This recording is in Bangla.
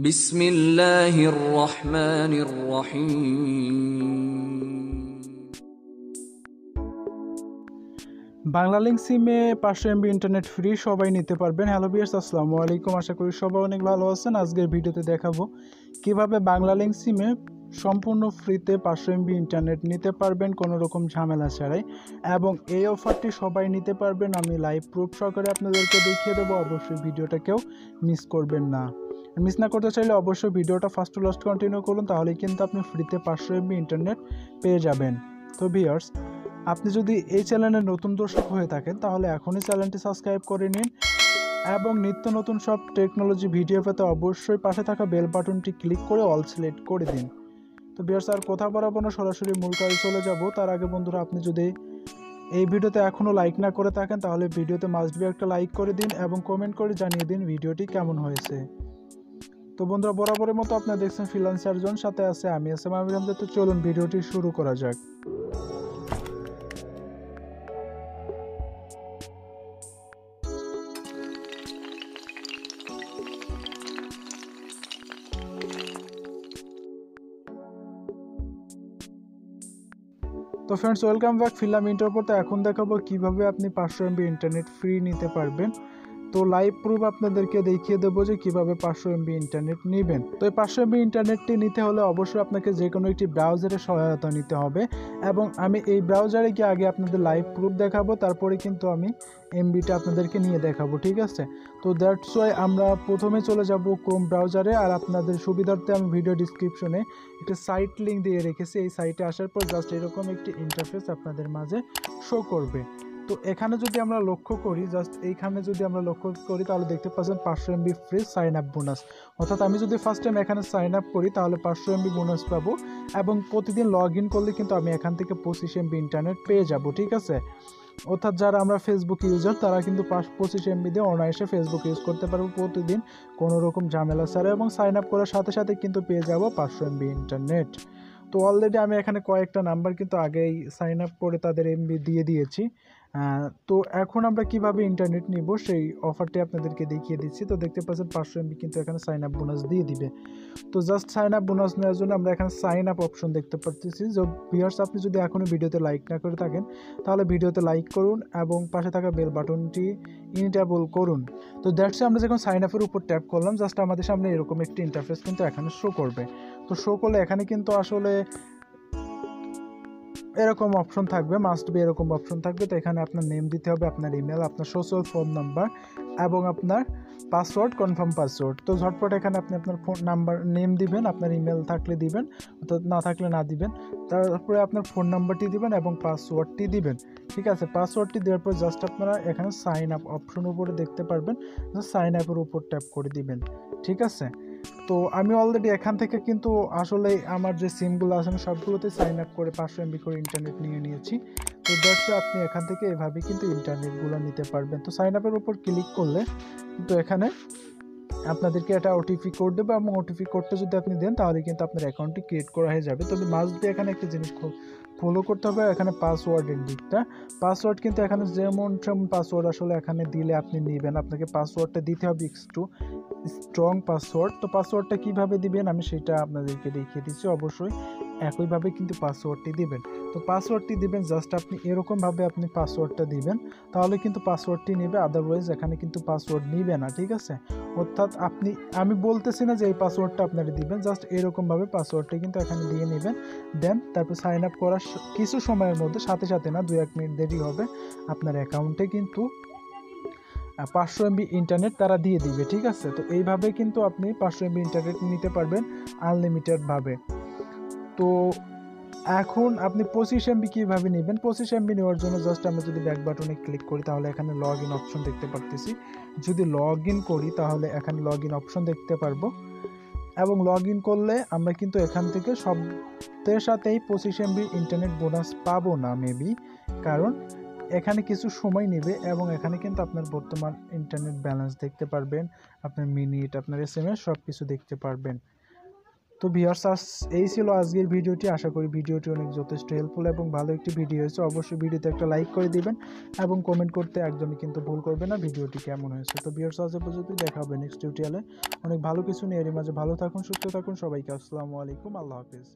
বিসমিল্লাহির রহমানির রহিম। বাংলালিংক সিমে 500 MB ইন্টারনেট ফ্রি সবাই নিতে পারবেন। হ্যালো ভিউয়ার্স, আসসালামু আলাইকুম। আশা করি সবাই অনেক ভালো আছেন। আজকের ভিডিওতে দেখাবো কিভাবে বাংলালিংক সিমে সম্পূর্ণ ফ্রিতে 500 MB ইন্টারনেট নিতে পারবেন কোনো রকম ঝামেলা ছাড়াই, এবং এই অফারটি সবাই নিতে পারবেন। আমি লাইভ প্রুফ সহকারে আপনাদেরকে দেখিয়ে দেবো। অবশ্যই ভিডিওটা কেউ মিস করবেন না। মিস না করতে চাইলে অবশ্যই ভিডিওটা ফার্স্ট টু লাস্ট কন্টিনিউ করুন, তাহলেই কিন্তু আপনি ফ্রিতে 500 MB ইন্টারনেট পেয়ে যাবেন। তো ভিউয়ার্স, আপনি যদি এই চ্যানেলের নতুন দর্শক হয়ে থাকেন তাহলে এখনই চ্যানেলটি সাবস্ক্রাইব করে নিন, এবং নিত্য নতুন সব টেকনোলজি ভিডিও পেতে অবশ্যই পাশে থাকা বেল বাটনটি ক্লিক করে অল সিলেক্ট করে দিন। তো ভিউয়ার্স, আর কথা বাড়াবো না, সরাসরি মূল কাজে চলে যাব। তার আগে বন্ধুরা, আপনি যদি এই ভিডিওতে এখনও লাইক না করে থাকেন তাহলে ভিডিওতে মাস্ট বি একটা লাইক করে দিন এবং কমেন্ট করে জানিয়ে দিন ভিডিওটি কেমন হয়েছে। তো বন্ধুরা, বরাবরের মতো আপনারা দেখছেন ফ্রিল্যান্সার জোন, সাথে আছে আমি আমির হামজা। তো চলুন ভিডিওটি শুরু করা যাক। তো ফ্রেন্ডস, ওয়েলকাম ব্যাক। ফিল্লাম ইন্টার পর তো এখন দেখাবো কিভাবে আপনি 500 MB ইন্টারনেট ফ্রি নিতে পারবেন। তো লাইভ প্রুফ আপনাদেরকে দেখিয়ে দেবো যে কিভাবে 500 MB ইন্টারনেট নেবেন। তো এই 500 MB ইন্টারনেটটি নিতে হলে অবশ্যই আপনাকে যে কোনো একটি ব্রাউজারের সহায়তা নিতে হবে, এবং আমি এই ব্রাউজারে গিয়ে আগে আপনাদের লাইভ প্রুফ দেখাবো, তারপরে কিন্তু আমি এমবিটা আপনাদেরকে নিয়ে দেখাবো, ঠিক আছে? তো দ্যাটস ওয়াই আমরা প্রথমে চলে যাব ক্রোম ব্রাউজারে, আর আপনাদের সুবিধার্থে আমি ভিডিও ডিসক্রিপশনে একটা সাইট লিঙ্ক দিয়ে রেখেছি। এই সাইটে আসার পর জাস্ট এরকম একটি ইন্টারফেস আপনাদের মাঝে শো করবে। তো এখানে যদি আমরা লক্ষ্য করি, জাস্ট এইখানে যদি আমরা লক্ষ্য করি তাহলে দেখতে পাচ্ছেন 500 MB free sign up bonus. অর্থাৎ আমি যদি ফার্স্ট টাইম এখানে সাইন আপ করি তাহলে 500 MB বোনাস পাবো, এবং প্রতিদিন লগ ইন করলে কিন্তু আমি এখান থেকে 25 MB ইন্টারনেট পেয়ে যাব, ঠিক আছে? অর্থাৎ যারা আমরা ফেসবুক ইউজার তারা কিন্তু 25 MB দিয়ে অনায়াসে ফেসবুক ইউজ করতে পারবো প্রতিদিন কোনো রকম ঝামেলা ছাড়া, এবং সাইন আপ করার সাথে সাথে কিন্তু পেয়ে যাব 500 MB ইন্টারনেট। তো অলরেডি আমি এখানে কয়েকটা নাম্বার কিন্তু আগেই সাইন আপ করে তাদের এমবি দিয়ে দিয়েছি। তো এখন আমরা কিভাবে ইন্টারনেট নিব সেই অফারটি আপনাদেরকে দেখিয়ে দিচ্ছি। তো দেখতে পাচ্ছেন 500 MB কিন্তু এখানে সাইন আপ বোনাস দিয়ে দিবে। তো জাস্ট সাইন আপ বোনাস নেওয়ার জন্য আমরা এখানে সাইন আপ অপশন দেখতে পাচ্ছি। যে ভিউয়ার্স, আপনি যদি এখনও ভিডিওতে লাইক না করে থাকেন তাহলে ভিডিওতে লাইক করুন এবং পাশে থাকা বেল বাটনটি ইনেবল করুন। তো দ্যাটস আমরা যখন সাইন আপের উপর ট্যাপ করলাম, জাস্ট আমাদের সামনে এরকম একটি ইন্টারফেস কিন্তু এখানে শো করবে। তো শো করলে এখানে কিন্তু আসলে এরকম অপশন থাকবে, মাস্ট বি এরকম অপশন থাকবে। তো এখানে আপনার নেম দিতে হবে, আপনার ইমেল, আপনার সোশ্যাল ফোন নাম্বার এবং আপনার পাসওয়ার্ড, কনফার্ম পাসওয়ার্ড। তো ঝটপট এখানে আপনি আপনার ফোন নাম্বার নেম দিবেন, আপনার ইমেল থাকলে দিবেন, অর্থাৎ না থাকলে না দিবেন। তারপরে আপনার ফোন নাম্বারটি দিবেন এবং পাসওয়ার্ডটি দিবেন, ঠিক আছে? পাসওয়ার্ডটি দেওয়ার পর জাস্ট আপনারা এখানে সাইন আপ অপশন উপরে দেখতে পারবেন, সাইন আপের উপর ট্যাপ করে দিবেন, ঠিক আছে? তো আমি অলরেডি এখান থেকে কিন্তু আসলে আমার যে সিমগুলো আছে আমি সবগুলোতে সাইন আপ করে 500 MB করে ইন্টারনেট নিয়ে নিয়েছি। তো দ্যাটস আপনি এখান থেকে এভাবে কিন্তু ইন্টারনেটগুলো নিতে পারবেন। তো সাইন আপের উপর ক্লিক করলে কিন্তু এখানে আপনাদেরকে একটা ওটিপি কোড দেবে, এবং ওটিপি কোডটা যদি আপনি দেন তাহলে কিন্তু আপনার অ্যাকাউন্টটি ক্রিয়েট করা হয়ে যাবে। তবে মাস্ট বি এখানে একটা জিনিস ফলো করতে হবে, এখানে পাসওয়ার্ডের দিকটা। পাসওয়ার্ড কিন্তু এখানে যেমন পাসওয়ার্ড আসলে এখানে দিলে আপনি নেবেন, আপনাকে পাসওয়ার্ডটা দিতে হবে একটু স্ট্রং পাসওয়ার্ড। তো পাসওয়ার্ডটা কিভাবে দিবেন আমি সেটা আপনাদেরকে দেখিয়ে দিচ্ছি। অবশ্যই একইভাবে কিন্তু পাসওয়ার্ডটি দিবেন। তো পাসওয়ার্ডটি দিবেন জাস্ট আপনি এরকমভাবে আপনি পাসওয়ার্ডটা দিবেন, তাহলে কিন্তু পাসওয়ার্ডটি নেবে, আদারওয়াইজ এখানে কিন্তু পাসওয়ার্ড নিবে না, ঠিক আছে? অর্থাৎ আমি বলতেছি না যে এই পাসওয়ার্ডটা আপনারা দিবেন, জাস্ট এরকমভাবে পাসওয়ার্ডটা কিন্তু এখানে দিয়ে নেবেন। দেন তারপর সাইন আপ করার কিছু সময়ের মধ্যে, সাথে সাথে না, 2-1 মিনিট দেরি হবে, আপনার অ্যাকাউন্টে কিন্তু 500 MB ইন্টারনেট তারা দিয়ে দিবে, ঠিক আছে? তো এইভাবে কিন্তু আপনি 500 MB ইন্টারনেট নিতে পারবেন আনলিমিটেডভাবে। তো এখন আপনি 25 MB কীভাবে নেবেন? 25 MB নেওয়ার জন্য জাস্ট আমরা যদি ব্যাক বাটনে ক্লিক করি তাহলে এখানে লগ ইন অপশন দেখতে পারতেছি। যদি লগ ইন করি তাহলে এখানে লগ ইন অপশন দেখতে পারবো, এবং লগ ইন করলে আমরা কিন্তু এখান থেকে সবদের সাথেই 25 MB ইন্টারনেট বোনাস পাবো না মেবি, কারণ এখানে কিছু সময় নেবে, এবং এখানে কিন্তু আপনার বর্তমান ইন্টারনেট ব্যালেন্স দেখতে পারবেন, আপনার মিনিট, আপনার SMS সব কিছু দেখতে পারবেন। তো ভিউয়ার্স এই ছিল আজকের ভিডিওটি। আশা করি ভিডিওটি অনেক যথেষ্ট হেল্পফুল এবং ভালো একটি ভিডিও হয়েছে। অবশ্যই ভিডিওতে একটা লাইক করে দিবেন এবং কমেন্ট করতে একদমই কিন্তু ভুল করবেন না ভিডিওটি কেমন হয়েছে। তো ভিউয়ার্স আজ পর্যন্ত, দেখা হবে নেক্সট টিউটোরিয়ালে অনেক ভালো কিছু নিয়ে। এর মাঝে ভালো থাকুন, সুস্থ থাকুন। সবাইকে আসসালামু আলাইকুম, আল্লাহ হাফিজ।